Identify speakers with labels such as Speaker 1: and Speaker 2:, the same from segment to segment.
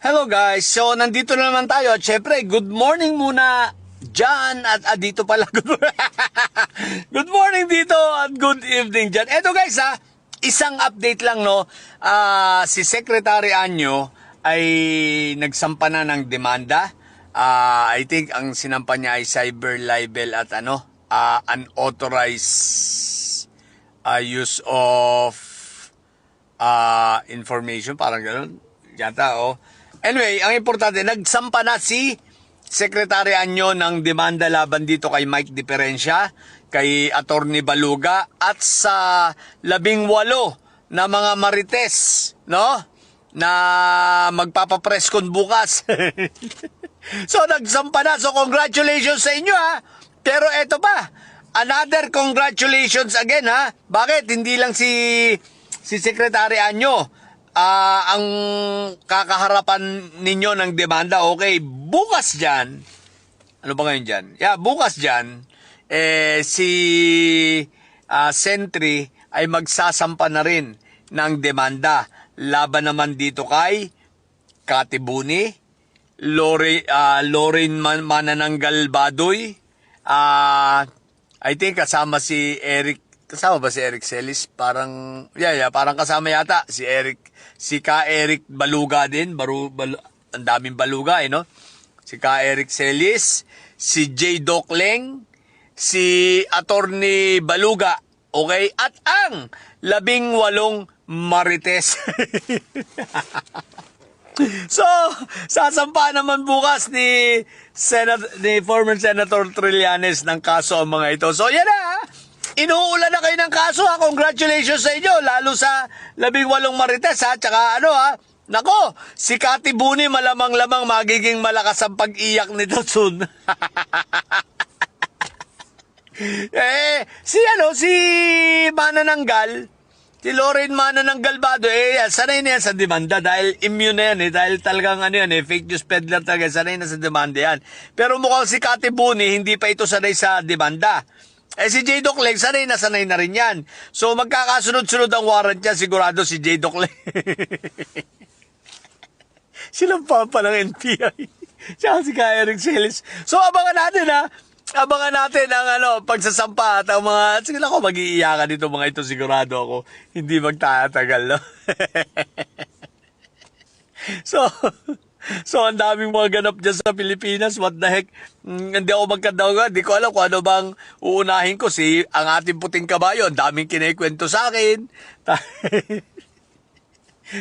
Speaker 1: Hello guys, so nandito na naman tayo at syempre good morning muna dyan at dito pala good morning dito at good evening dyan. Eto guys isang update lang no, si Secretary Anyo ay nagsampa na ng demanda. I think ang sinampa niya ay cyber libel at unauthorized use of information, parang gano'n yata Anyway, ang importante, nagsampa na si Secretary Anyo ng demanda laban dito kay Mike Diferencia, kay Attorney Baluga, at sa 18 na mga marites, no? Na magpapapreskon bukas. So, nagsampa na. So, congratulations sa inyo, Pero eto pa, another congratulations again, Bakit? Hindi lang si Secretary Anyo ang kakaharapan ninyo ng demanda. Okay, bukas dyan, ano ba ngayon dyan? Bukas dyan, si Sentry ay magsasampa na rin ng demanda laban naman dito kay Katibuni, Lorraine Manananggal Badoy, I think kasama si Eric. Kasama ba si Eric Celis? Parang, parang kasama yata si Eric Baluga din. Ang daming Baluga, no? Si Eric Celis, si J. Docleng, si Attorney Baluga, okay? At ang 18 marites. So, sasampa naman bukas ni former Senator Trillanes ng kaso ang mga ito. So, yan inuulan na kayo ng kaso, Congratulations sa inyo, lalo sa 18 marites, Tsaka nako, si Katibuni malamang-lamang magiging malakas ang pag-iyak nito soon. Si Manananggal, si Lorraine Manananggal Badoy, sanay na yan sa demanda dahil immune na yan, dahil talagang fake news peddler talaga, sanay na sa demanda yan. Pero mukhang si Katibuni, hindi pa ito sanay sa demanda. Si J. Docleng, sanay na rin yan. So, magkakasunod-sunod ang warrant niya, sigurado si J. Docleng. Silang pampa ng NBI. Tsaka si Eric Celis. So, abangan natin, Abangan natin ang pagsasampa at ang mga, sige ako, mag-iiyakan dito mga ito, sigurado ako. Hindi magtatagal, no? So, ang daming mga ganap dyan sa Pilipinas. What the heck? Hindi ako magkandaw. Hindi ko alam kung ano bang uunahin ko. Ang ating puting kabayo, ang daming kinikwento sa akin.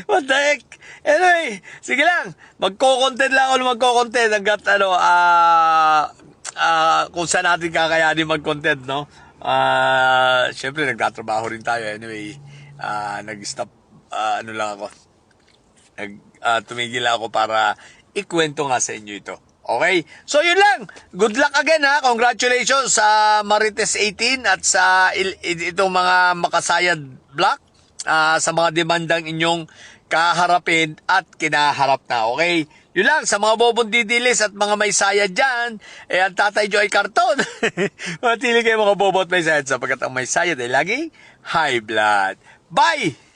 Speaker 1: What the heck? Anyway, sige lang. Magko-content lang ako magko-content hanggat kung saan natin kakayanin mag-content, no? Siyempre, nagtatrabaho rin tayo. Anyway, nag-stop, lang ako. Tumigil ako para ikwento nga sa inyo ito. Okay? So, yun lang. Good luck again, Congratulations sa Marites 18 at sa itong mga makasayad block, sa mga demandang inyong kaharapin at kinaharap na. Okay? Yun lang. Sa mga bobong didilis at mga may sayad dyan, ang Tatay Joy Carton. Matili kayo mga bobo at may sayad sapagkat ang may sayad ay lagi high blood. Bye!